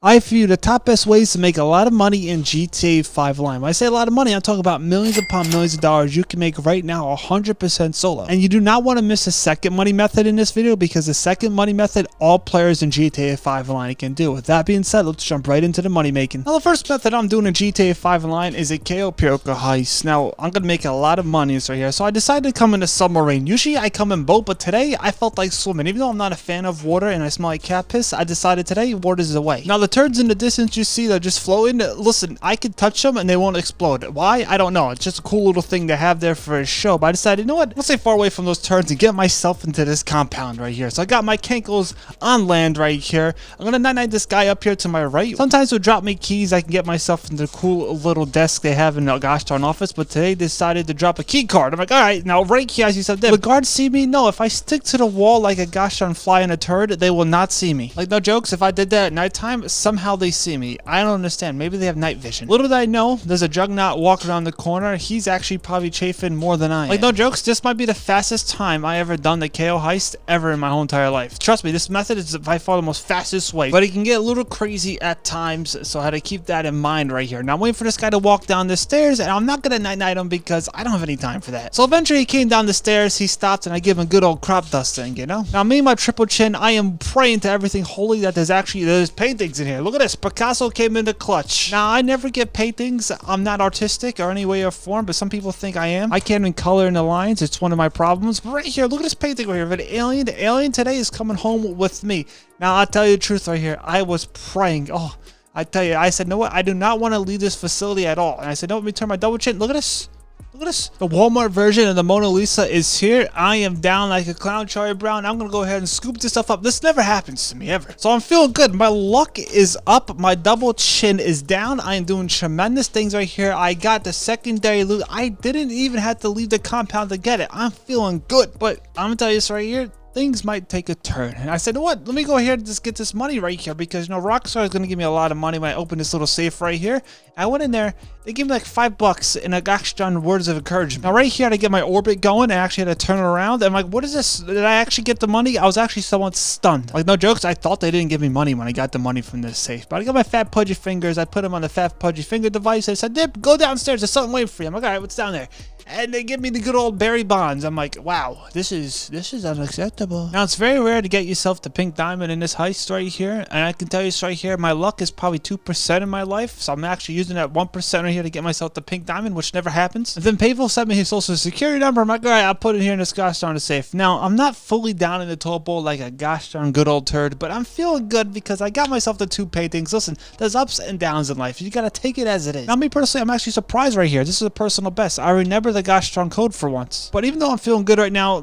I for you the top best ways to make a lot of money in GTA 5 Online. When I say a lot of money, I'm talking about millions upon millions of dollars you can make right now 100% solo. And you do not want to miss the second money method in this video, because the second money method all players in GTA 5 Online can do. With that being said, let's jump right into the money making. Now the first method I'm doing in GTA 5 Online is a Cayo Perico heist. Now I'm going to make a lot of money right here, so I decided to come in a submarine. Usually I come in boat, but today I felt like swimming. Even though I'm not a fan of water and I smell like cat piss, I decided today water's the way. Now the turds in the distance you see, they're just floating. Listen, I can touch them and they won't explode. Why? I don't know. It's just a cool little thing to have there for a show. But I decided, you know what? Let's stay far away from those turds and get myself into this compound right here. So I got my cankles on land right here. I'm gonna night-night this guy up here to my right. Sometimes he'll drop me keys. I can get myself into the cool little desk they have in the gosh darn office. But today they decided to drop a key card. I'm like, all right, now right here, as you said, the guards see me? No, if I stick to the wall like a gosh darn fly in a turd, they will not see me. Like, no jokes, if I did that at nighttime, somehow they see me. I don't understand. Maybe they have night vision. Little did I know, there's a juggernaut walking around the corner. He's actually probably chafing more than I am. Like, no jokes, this might be the fastest time I ever done the KO heist ever in my whole entire life. Trust me, this method is by far the most fastest way, but it can get a little crazy at times, so I had to keep that in mind right here. Now I'm waiting for this guy to walk down the stairs, and I'm not gonna night-night him because I don't have any time for that. So eventually he came down the stairs, he stopped, and I give him a good old crop dusting, you know? Now me and my triple chin, I am praying to everything holy that there's paintings in here. Look at this, Picasso came in the clutch. Now I never get paintings. I'm not artistic or any way or form, but some people think I am. I can't even color in the lines. It's one of my problems. But right here, look at this painting right here of an alien. The alien today is coming home with me. Now I'll tell you the truth right here. I was praying. Oh, I tell you, I said, no, what? I do not want to leave this facility at all. And I said, no, let me turn my double chin. Look at this. Look at this. The Walmart version of the Mona Lisa is here. I am down like a clown, Charlie Brown. I'm going to go ahead and scoop this stuff up. This never happens to me ever. So I'm feeling good. My luck is up. My double chin is down. I am doing tremendous things right here. I got the secondary loot. I didn't even have to leave the compound to get it. I'm feeling good. But I'm going to tell you this right here. Things might take a turn. And I said, you know what? Let me go ahead and just get this money right here, because, you know, Rockstar is going to give me a lot of money when I open this little safe right here. And I went in there. They gave me like $5 and a gosh darn words of encouragement. Now right here, I had to get my orbit going. I actually had to turn it around. I'm like, what is this? Did I actually get the money? I was actually somewhat stunned. Like, no jokes. I thought they didn't give me money when I got the money from this safe. But I got my fat pudgy fingers. I put them on the fat pudgy finger device. I said, Dip, go downstairs. There's something waiting for you. I'm like, all right, what's down there? And they give me the good old Barry Bonds. I'm like, wow, this is unacceptable. Now, it's very rare to get yourself the pink diamond in this heist right here. And I can tell you this right here, my luck is probably 2% in my life. So I'm actually using that 1% right here to get myself the pink diamond, which never happens. And then Pavel sent me his social security number. I'm like, all right, I'll put it here in this gosh darn safe. Now, I'm not fully down in the toilet bowl like a gosh darn good old turd, but I'm feeling good because I got myself the 2 paintings. Listen, there's ups and downs in life. You got to take it as it is. Now, me personally, I'm actually surprised right here. This is a personal best. I remember the gosh darn code for once. But even though I'm feeling good right now,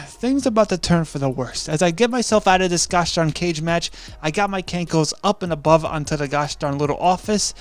things are about to turn for the worst. As I get myself out of this gosh darn cage match, I got my cankles up and above onto the gosh darn little office.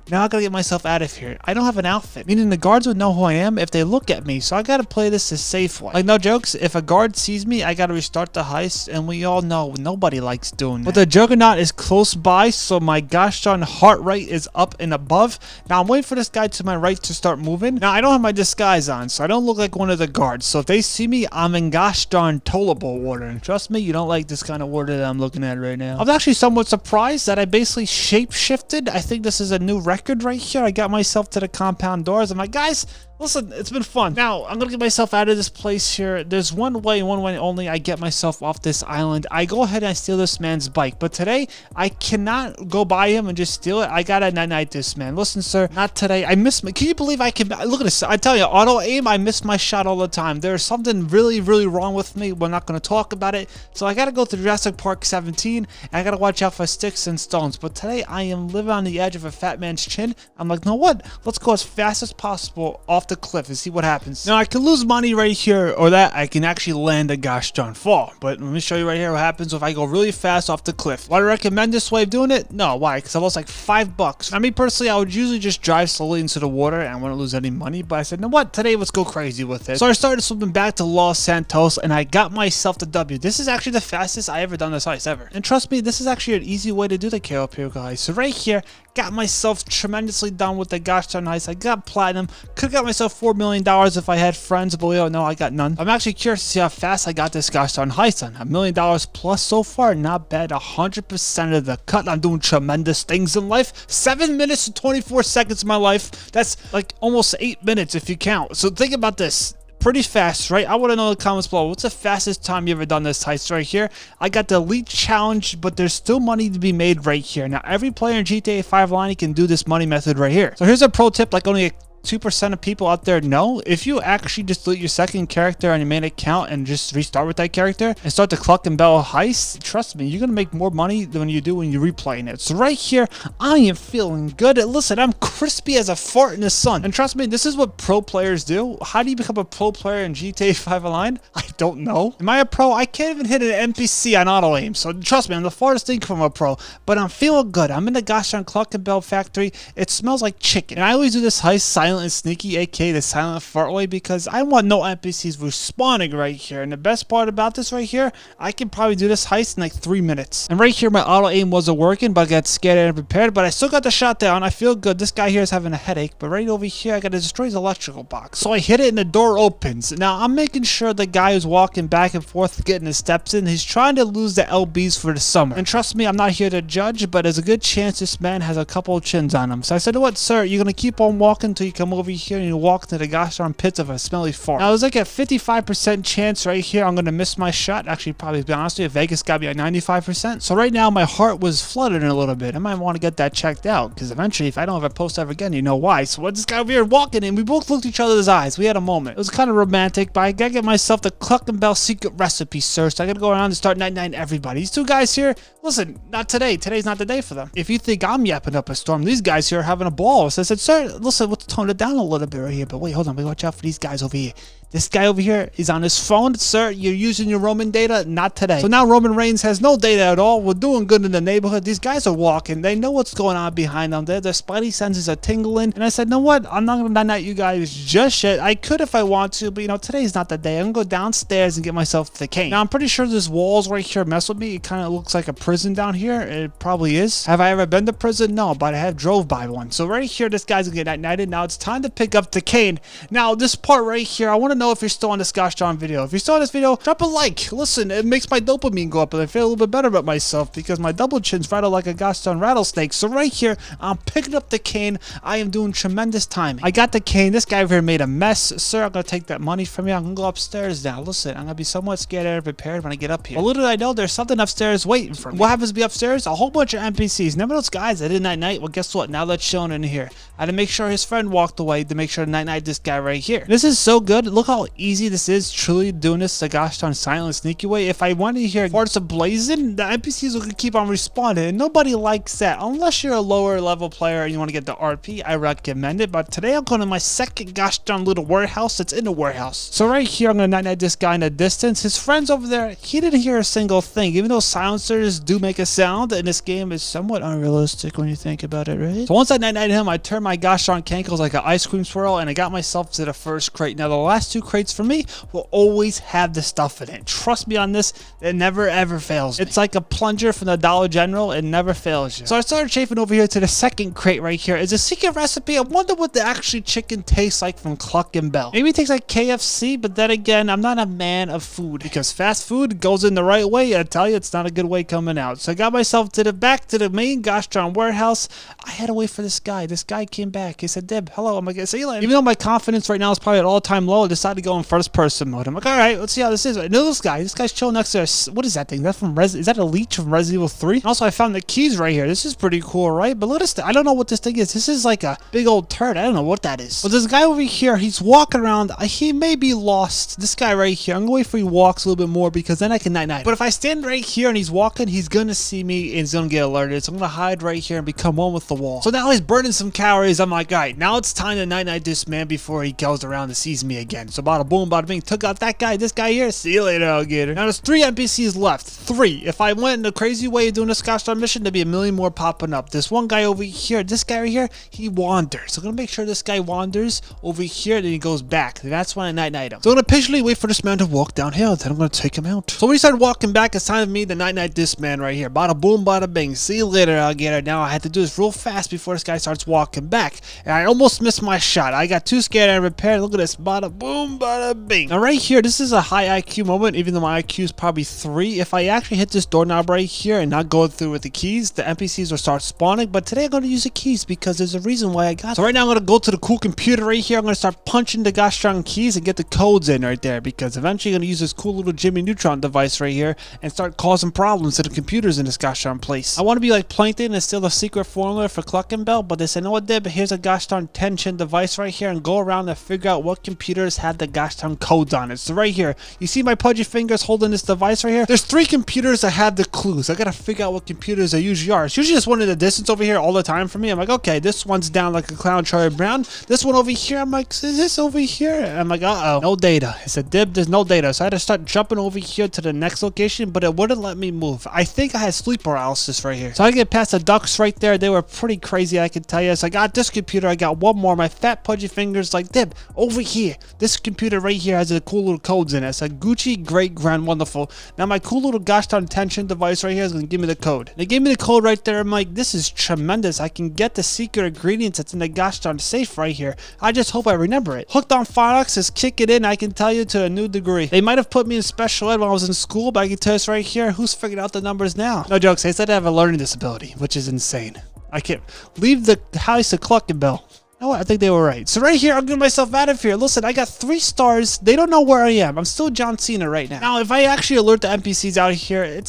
Now I gotta get myself out of here. I don't have an outfit, meaning the guards would know who I am if they look at me, so I gotta play this a safe way. Like, no jokes, if a guard sees me, I gotta restart the heist, and we all know nobody likes doing that. But the juggernaut is close by, so my gosh darn heart rate is up and above. Now I'm waiting for this guy to my right to start moving. Now I don't have my disguise on, so I don't look like one of the guards, so if they see me, I'm in gosh darn toilet bowl water. And trust me, you don't like this kind of water that I'm looking at right now. I was actually somewhat surprised that I basically shape-shifted. I think this is a new record right here. I got myself to the compound doors. I'm like, guys, listen, it's been fun. Now, I'm gonna get myself out of this place here. There's one way only I get myself off this island. I go ahead and I steal this man's bike. But today, I cannot go by him and just steal it. I gotta night-night this man. Listen, sir, not today. I missed my... Can you believe I can... Look at this. I tell you, auto-aim, I miss my shot all the time. There's something really, really wrong with me. We're not gonna talk about it. So I gotta go to Jurassic Park 17, and I gotta watch out for sticks and stones. But today, I am living on the edge of a fat man's chin. I'm like, no what? Let's go as fast as possible off the cliff and see what happens. Now I can lose money right here, or that I can actually land a gosh darn fall. But let me show you right here what happens if I go really fast off the cliff. Why do I recommend this way of doing it? No, why? Because I lost like $5. Now me personally, I would usually just drive slowly into the water and I wouldn't lose any money, but I said, you know what? Today let's go crazy with it. So I started swimming back to Los Santos and I got myself the W. This is actually the fastest I ever done this heist ever. And trust me, this is actually an easy way to do the Cayo Perico heist. So right here, got myself tremendously done with the gosh darn heist. I got platinum. Could have got myself myself $4 million if I had friends, but we don't know, I got none. I'm actually curious to see how fast I got this gosh darn heist on. $1 million plus so far, not bad. 100% of the cut. I'm doing tremendous things in life. 7 minutes and 24 seconds of my life. That's like almost 8 minutes if you count. So think about this. Pretty fast, right? I want to know in the comments below, what's the fastest time you ever done this heist right here? I got the elite challenge, but there's still money to be made right here. Now, every player in GTA 5 Online can do this money method right here. So here's a pro tip, like only 2% of people out there know. If you actually just delete your second character on your main account and just restart with that character and start the Cluckin Bell heist, trust me, you're gonna make more money than you do when you're replaying it. So right here, I am feeling good. Listen, I'm crispy as a fart in the sun. And trust me, this is what pro players do. How do you become a pro player in GTA 5 Online? I don't know. Am I a pro? I can't even hit an NPC on auto aim. So trust me, I'm the farthest thing from a pro. But I'm feeling good. I'm in the gosh darn Cluckin Bell factory. It smells like chicken. And I always do this heist silent and sneaky, aka the silent fart way, because I want no NPCs respawning right here. And the best part about this right here, I can probably do this heist in like 3 minutes. And right here, my auto aim wasn't working, but I got scared and prepared, but I still got the shot down. I feel good. This guy here is having a headache, but right over here, I got to destroy his electrical box. So I hit it and the door opens. Now I'm making sure the guy who's walking back and forth getting his steps in, he's trying to lose the LBs for the summer. And trust me, I'm not here to judge, but there's a good chance this man has a couple of chins on him. So I said, what, sir, you're gonna keep on walking until you come over here and you walk to the gosh darn pits of a smelly fart. Now there's like a 55% chance right here I'm gonna miss my shot. Actually, probably to be honest with you, Vegas got me at 95%. So right now my heart was fluttering a little bit. I might want to get that checked out, because eventually if I don't have a post ever again, you know why. So what, this guy over here walking in, we both looked each other's eyes. We had a moment. It was kind of romantic, but I gotta get myself the Cluckin Bell secret recipe, sir. So I gotta go around and start 99 everybody. These two guys here, listen, not today. Today's not the day for them. If you think I'm yapping up a storm, these guys here are having a ball. So I said, sir, listen, let's tone it down a little bit right here. But wait, hold on, watch out for these guys over here. This guy over here is on his phone. Sir, you're using your Roman data? Not today. So now Roman Reigns has no data at all. We're doing good in the neighborhood. These guys are walking. They know what's going on behind them. Their spidey senses are tingling. And I said, know what? I'm not going to night you guys just yet. I could if I want to, but you know, today's not the day. I'm going to go downstairs and get myself the cane. Now, I'm pretty sure this walls right here mess with me. It kind of looks like a prison down here. It probably is. Have I ever been to prison? No, but I have drove by one. So right here, this guy's going to get night-nighted. Now it's time to pick up the cane. Now, this part right here, I want to know if you're still on this gosh darn video. If you're still on this video, drop a like. Listen, it makes my dopamine go up and I feel a little bit better about myself because my double chins rattle like a gosh darn rattlesnake. So right here, I'm picking up the cane. I am doing tremendous timing. I got the cane. This guy over here made a mess. Sir, I'm going to take that money from you. I'm going to go upstairs now. Listen, I'm going to be somewhat scared and prepared when I get up here. But little did I know, there's something upstairs waiting for me. What happens to be upstairs? A whole bunch of NPCs. Remember those guys that did night-night? Well, guess what? Now that's shown in here. I had to make sure his friend walked away to make sure to night-night this guy right here. This is so good. Look how easy this is, truly doing this the gosh darn silent sneaky way. If I want to hear farts ablazing, the NPCs will keep on responding, and nobody likes that unless you're a lower level player and you want to get the RP. I recommend it, but today I'm going to my second gosh darn little warehouse that's in the warehouse. So right here, I'm going to night-night this guy in the distance. His friends over there, he didn't hear a single thing, even though silencers do make a sound, and this game is somewhat unrealistic when you think about it, right? So once I night-night him, I turned my gosh darn cankles like an ice cream swirl, and I got myself to the first crate. Now the last two crates for me will always have the stuff in it. Trust me on this, it never ever fails me. It's like a plunger from the Dollar General, it never fails you. So I started chafing over here to the second crate right here. It's a secret recipe. I wonder what the actually chicken tastes like from Cluckin Bell. Maybe it tastes like KFC, but then again, I'm not a man of food because fast food goes in the right way. I tell you, it's not a good way coming out. So I got myself to the back to the main gosh darn warehouse. I had to wait for this guy. This guy came back. He said, Dib, hello. I'm like, see you later. Even though my confidence right now is probably at all-time low, I decided to go in first person mode. I'm like, all right, let's see how this is. I know this guy. This guy's chilling next to us. What is that thing? That's from is that a leech from Resident Evil 3? And also, I found the keys right here. This is pretty cool, right? But look at this. I don't know what this thing is. This is like a big old turd. I don't know what that is. But this guy over here, he's walking around. He may be lost. This guy right here. I'm gonna wait for he walks a little bit more because then I can night-night. But if I stand right here and he's walking, he's gonna see me and he's gonna get alerted. So I'm gonna hide right here and become one with the wall. So now he's burning some calories. I'm like, all right, now it's time to night-night this man before he goes around and sees me again. So bada boom, bada bing, took out that guy, this guy here. See you later, alligator. Now there's 3 NPCs left. 3. If I went in a crazy way of doing this gosh darn mission, there'd be a million more popping up. This one guy over here, this guy right here, he wanders. So I'm gonna make sure this guy wanders over here, then he goes back. That's when I night him. So I'm gonna patiently wait for this man to walk downhill, then I'm gonna take him out. So when he started walking back, it's time for me to night this man right here. Bada boom, bada bing. See you later, alligator. Now I had to do this real fast before this guy starts walking back. And I almost missed my shot. I got too scared and repaired. Look at this. Bada boom, bada bing. Now right here, this is a high IQ moment, even though my IQ is probably 3. If I actually hit this doorknob right here and not go through with the keys, the NPCs will start spawning. But today I'm going to use the keys because there's a reason why I got it. So right now I'm going to go to the cool computer right here. I'm going to start punching the gosh darn keys and get the codes in right there, because eventually I'm going to use this cool little Jimmy Neutron device right here and start causing problems to the computers in this gosh darn place. I want to be like Plankton and steal the secret formula for Cluckin Bell, but they said, no, what did? But here's a gosh darn tension device right here, and go around and figure out what computers had the gosh darn codes on it. So right here, you see my pudgy fingers holding this device right here? There's 3 computers that have the clues. I gotta figure out what computers they usually are. It's usually just one in the distance over here all the time for me. I'm like, okay, this one's down like a clown, Charlie Brown. This one over here, I'm like, is this over here? And I'm like, uh-oh, no data. It's a dib, there's no data. So I had to start jumping over here to the next location, but it wouldn't let me move. I think I had sleep paralysis right here. So I get past the ducks right there. They were pretty crazy, I can tell you. So I got this computer, I got one more. My fat pudgy fingers like, dib, over here. This computer right here has the cool little codes in it. It's a Gucci, great, grand, wonderful. Now my cool little gosh darn tension device right here is gonna give me the code. They gave me the code right there. I'm like, this is tremendous. I can get the secret ingredients that's in the gosh darn safe right here. I just hope I remember it. Hooked on phonics is kicking in, I can tell you, to a new degree. They might have put me in special ed when I was in school, but I can tell you right here, who's figured out the numbers now? No jokes, they said I have a learning disability, which is insane. I can't leave the house of Cluckin Bell. No, I think they were right. So right here, I'm getting myself out of here. Listen, I got 3 stars. They don't know where I am. I'm still John Cena right now. Now, if I actually alert the NPCs out here, it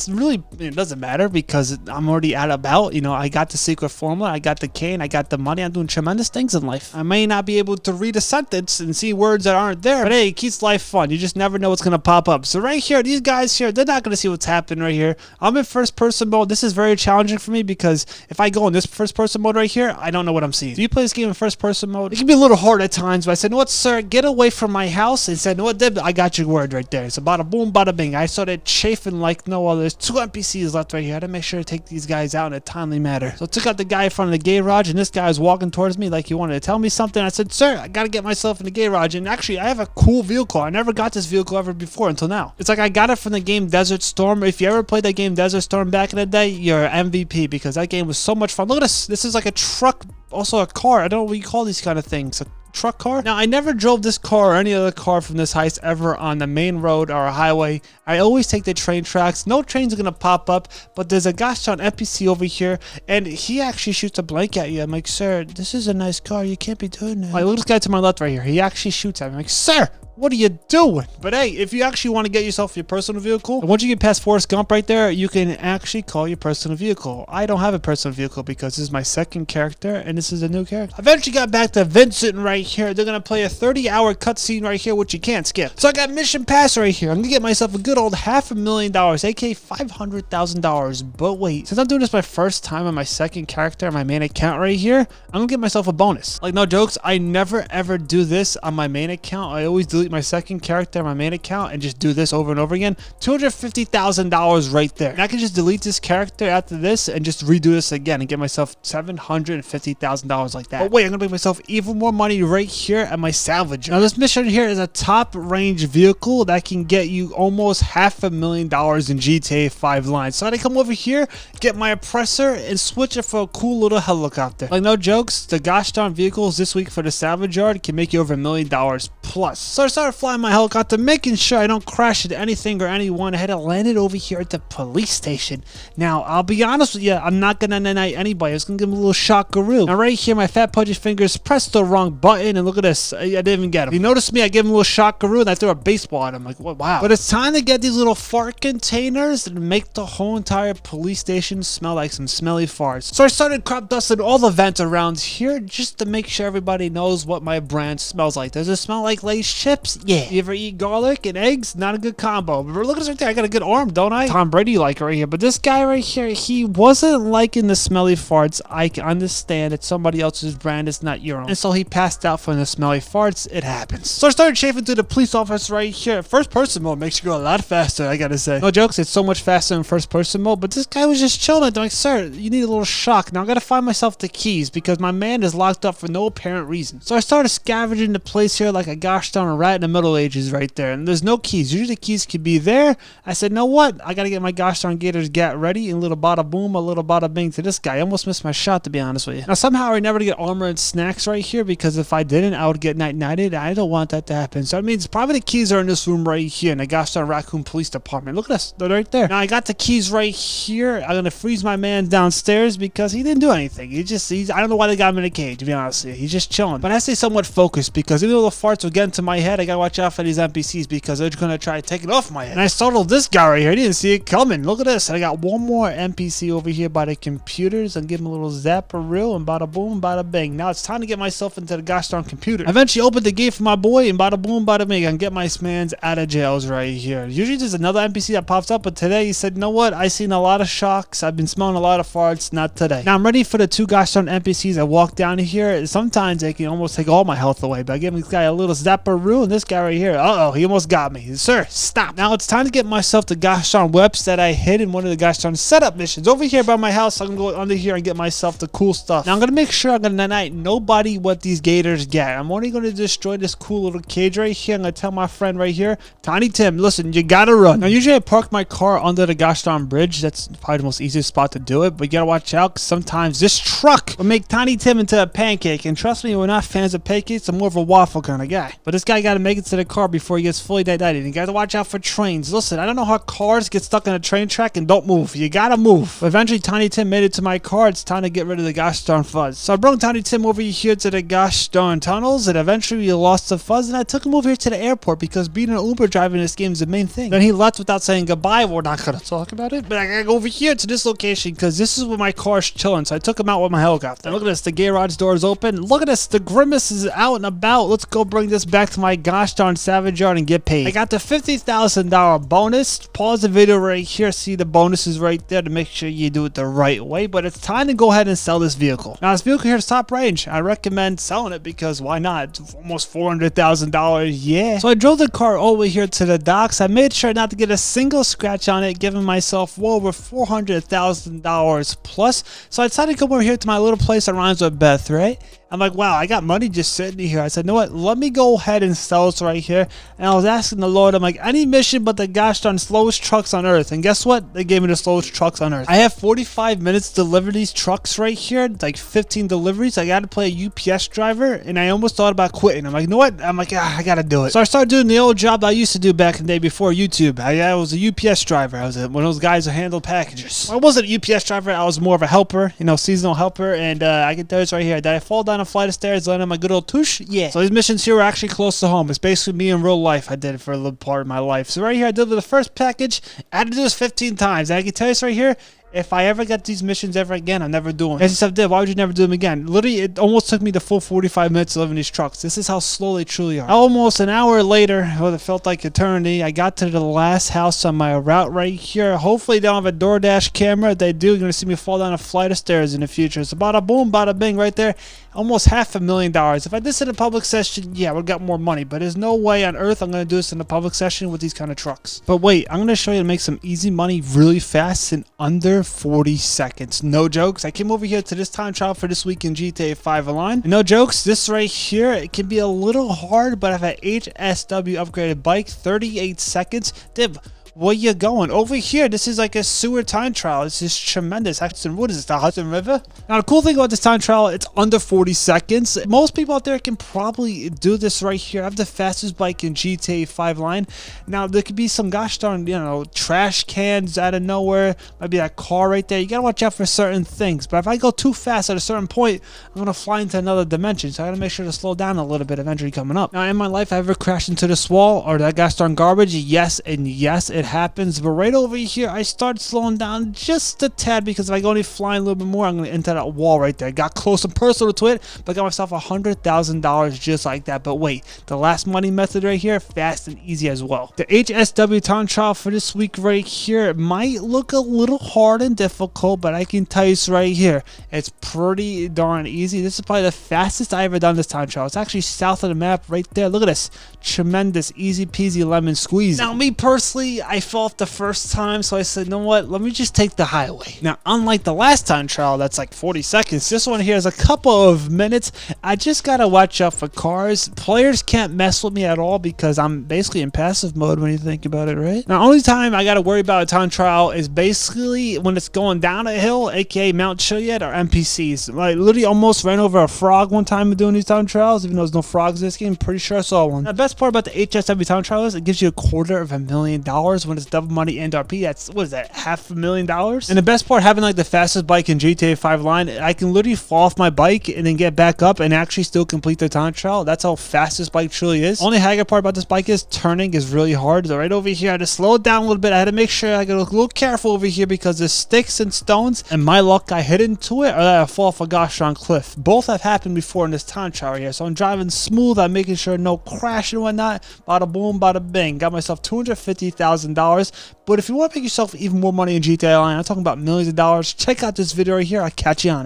doesn't matter because I'm already out about. You know, I got the secret formula. I got the cane. I got the money. I'm doing tremendous things in life. I may not be able to read a sentence and see words that aren't there, but hey, it keeps life fun. You just never know what's going to pop up. So right here, these guys here, they're not going to see what's happening right here. I'm in first person mode. This is very challenging for me because if I go in this first person mode right here, I don't know what I'm seeing. Do you play this game in first person mode? It can be a little hard at times, but I said, no what, sir, get away from my house. And said, no what, Deb, I got your word right there. So bada boom, bada bing. I started chafing like no other. There's 2 NPCs left right here. I had to make sure to take these guys out in a timely manner. So I took out the guy in front of the garage, and this guy was walking towards me like he wanted to tell me something. I said, sir, I gotta get myself in the garage. And actually, I have a cool vehicle. I never got this vehicle ever before until now. It's like I got it from the game Desert Storm. If you ever played that game Desert Storm back in the day, you're MVP because that game was so much fun. Look at this. This is like a truck, also a car. I don't know what you call these kind of things. A truck car. Now, I never drove this car or any other car from this heist ever on the main road or a highway. I always take the train tracks. No trains are gonna pop up, but there's a gosh darn NPC over here, and he actually shoots a blank at you. I'm like, sir, this is a nice car. You can't be doing that. Like, look at this guy to my left right here. He actually shoots at me. I'm like, sir, what are you doing? But hey, if you actually want to get yourself your personal vehicle, and once you get past Forrest Gump right there, you can actually call your personal vehicle. I don't have a personal vehicle because this is my second character, and this is a new character. I eventually got back to Vincent right here. They're going to play a 30-hour cutscene right here, which you can't skip. So I got mission pass right here. I'm going to get myself a good old $500,000, aka $500,000. But wait, since I'm doing this my first time on my second character on my main account right here, I'm going to get myself a bonus. Like, no jokes, I never ever do this on my main account. I always delete my second character on my main account and just do this over and over again. $250,000 right there. And I can just delete this character after this and just redo this again and get myself $750,000 like that. But wait, I'm gonna make myself even more money right here at my salvage. Now this mission here is a top range vehicle that can get you almost $500,000 in GTA 5 lines. So I come over here, get my oppressor, and switch it for a cool little helicopter. Like, no jokes, the gosh darn vehicles this week for the salvage yard can make you over $1 million plus. So I started flying my helicopter, making sure I don't crash into anything or anyone. I had to land it over here at the police station. Now, I'll be honest with you, I'm not gonna deny anybody. I was gonna give him a little shockaroo. Now, right here, my fat pudgy fingers pressed the wrong button, and look at this. I didn't even get him. He noticed me, I gave him a little shockaroo, and I threw a baseball at him. Like, what? Wow. But it's time to get these little fart containers and make the whole entire police station smell like some smelly farts. So I started crop dusting all the vents around here just to make sure everybody knows what my brand smells like. Does it smell like Lay's chips? chips? Yeah. You ever eat garlic and eggs? Not a good combo. But look at this right there. I got a good arm, don't I? Tom Brady like right here. But this guy right here, he wasn't liking the smelly farts. I can understand that somebody else's brand is not your own. And so he passed out from the smelly farts. It happens. So I started chafing to the police officer right here. First person mode makes you go a lot faster, I gotta say. No jokes, it's so much faster in first person mode. But this guy was just chilling. I'm like, sir, you need a little shock. Now I gotta find myself the keys because my man is locked up for no apparent reason. So I started scavenging the place here like a gosh darn rat in the Middle Ages right there. And there's no keys. Usually the keys could be there. I said, know what? I gotta get my gosh darn Gators Gat ready. And a little bada boom, a little bada bing to this guy. I almost missed my shot, to be honest with you. Now somehow I never get armor and snacks right here because if I didn't, I would get night-nighted. I don't want that to happen. So that means probably the keys are in this room right here in the gosh darn Raccoon Police Department. Look at this. They're right there. Now I got the keys right here. I'm gonna freeze my man downstairs because he didn't do anything. I don't know why they got him in a cage, to be honest with you. He's just chilling. But I stay somewhat focused because even though the farts will get into my head, I gotta watch out for these NPCs because they're gonna try to take it off my head. And I startled this guy right here. He didn't see it coming. Look at this. I got one more NPC over here by the computers and give him a little zapperoo and bada boom, bada bing. Now it's time to get myself into the gosh darn computer. I eventually opened the gate for my boy and bada boom, bada bing. I can get my man's out of jails right here. Usually there's another NPC that pops up, but today he said, you know what? I've seen a lot of shocks. I've been smelling a lot of farts. Not today. Now I'm ready for the two gosh darn NPCs that walk down here. Sometimes they can almost take all my health away, but I give this guy a little zapperoo and this guy right here. Uh-oh, he almost got me. Sir, stop. Now it's time to get myself the gosh darn webs that I hid in one of the gosh darn setup missions. Over here by my house, I'm gonna go under here and get myself the cool stuff. Now I'm gonna make sure I'm gonna deny nobody what these gators get. I'm only gonna destroy this cool little cage right here. I'm gonna tell my friend right here, Tiny Tim, listen, you gotta run. Now usually I park my car under the gosh darn bridge. That's probably the most easiest spot to do it, but you gotta watch out because sometimes this truck will make Tiny Tim into a pancake. And trust me, we're not fans of pancakes. I'm more of a waffle kind of guy. But this guy gotta make it to the car before he gets fully indicted. You gotta watch out for trains. Listen, I don't know how cars get stuck on a train track and don't move. You gotta move. But eventually Tiny Tim made it to my car. It's time to get rid of the gosh darn fuzz. So I brought Tiny Tim over here to the gosh darn tunnels, and eventually we lost the fuzz, and I took him over here to the airport because being an Uber driver in this game is the main thing. Then he left without saying goodbye. We're not gonna talk about it, but I gotta go over here to this location because this is where my car's chilling. So I took him out with my helicopter. And look at this, the garage door is open. Look at this, the Grimace is out and about. Let's go bring this back to my gosh darn Savage Yard and get paid. I got the $50,000 bonus. Pause the video right here. See the bonuses right there to make sure you do it the right way. But it's time to go ahead and sell this vehicle. Now this vehicle here is top range. I recommend selling it because why not? It's almost $400,000. Yeah. So I drove the car over here to the docks. I made sure not to get a single scratch on it, giving myself well over $400,000 plus. So I decided to come over here to my little place that rhymes with Beth, right? I'm like, wow, I got money just sitting here. I said, you know what? Let me go ahead and sell this right here. And I was asking the Lord, I'm like, any mission but the gosh darn slowest trucks on earth. And guess what? They gave me the slowest trucks on earth. I have 45 minutes to deliver these trucks right here. Like 15 deliveries. I got to play a UPS driver. And I almost thought about quitting. I'm like, you know what? I'm like, I got to do it. So I started doing the old job I used to do back in the day before YouTube. I was a UPS driver. I was one of those guys who handled packages. I wasn't a UPS driver. I was more of a helper, you know, seasonal helper. And I can tell you this right here. Did I fall down a flight of stairs, landing on my good old touche? Yeah. So these missions here are actually close to home. It's basically me in real life. I did it for a little part of my life. So right here, I delivered the first package. I had to do this 15 times. And I can tell you this right here. If I ever get these missions ever again, I'm never doing it. As yourself did, why would you never do them again? Literally, it almost took me the full 45 minutes to live in these trucks. This is how slow they truly are. Almost an hour later, well, it felt like eternity, I got to the last house on my route right here. Hopefully, they don't have a DoorDash camera. If they do, you're going to see me fall down a flight of stairs in the future. So bada boom, bada bing right there. Almost $500,000. If I did this in a public session, yeah, I would have got more money. But there's no way on earth I'm going to do this in a public session with these kind of trucks. But wait, I'm going to show you how to make some easy money really fast in under 40 seconds. No jokes. I came over here to this time trial for this week in GTA 5 Online. And no jokes, this right here, it can be a little hard, but I have an HSW upgraded bike, 38 seconds. Div, where you going? Over here, this is like a sewer time trial. This is tremendous. What is this, the Hudson River? Now, the cool thing about this time trial, it's under 40 seconds. Most people out there can probably do this right here. I have the fastest bike in GTA 5 Line. Now, there could be some gosh darn, you know, trash cans out of nowhere. Might be that car right there. You gotta watch out for certain things. But if I go too fast at a certain point, I'm gonna fly into another dimension. So I gotta make sure to slow down a little bit eventually coming up. Now, in my life, I ever crashed into this wall or that gosh darn garbage? Yes, and yes, it it happens. But right over here, I start slowing down just a tad, because if I go any flying a little bit more, I'm going to enter that wall right there. Got close and personal to it, but got myself $100,000 just like that. But wait, the last money method right here, fast and easy as well. The HSW time trial for this week right here, it might look a little hard and difficult, but I can tell you right here, it's pretty darn easy. This is probably the fastest I ever done this time trial. It's actually south of the map right there. Look at this. Tremendous, easy peasy lemon squeeze. Now, me personally, I fell off the first time, so I said, you know what, let me just take the highway. Now, unlike the last time trial, that's like 40 seconds, this one here is a couple of minutes. I just gotta watch out for cars. Players can't mess with me at all because I'm basically in passive mode when you think about it, right? Now, only time I gotta worry about a time trial is basically when it's going down a hill, aka Mount Chiliad, or NPCs. I literally almost ran over a frog one time doing these time trials, even though there's no frogs in this game. Pretty sure I saw one. Now, the best part about the HSW time trial is it gives you $250,000 when it's double money and RP. That's, what is that, $500,000? And the best part, having like the fastest bike in GTA 5 line, I can literally fall off my bike and then get back up and actually still complete the time trial. That's how fast this bike truly is. Only haggard part about this bike is turning is really hard. So right over here, I had to slow it down a little bit. I had to make sure I got a little careful over here because there's sticks and stones, and my luck, I hit into it or I fall off a gosh darn cliff. Both have happened before in this time trial here. So I'm driving smooth. I'm making sure no crash and whatnot. Bada boom, bada bing. Got myself $250,000. But if you want to make yourself even more money in GTA Online, I'm talking about millions of dollars, check out this video right here. I'll catch you on it.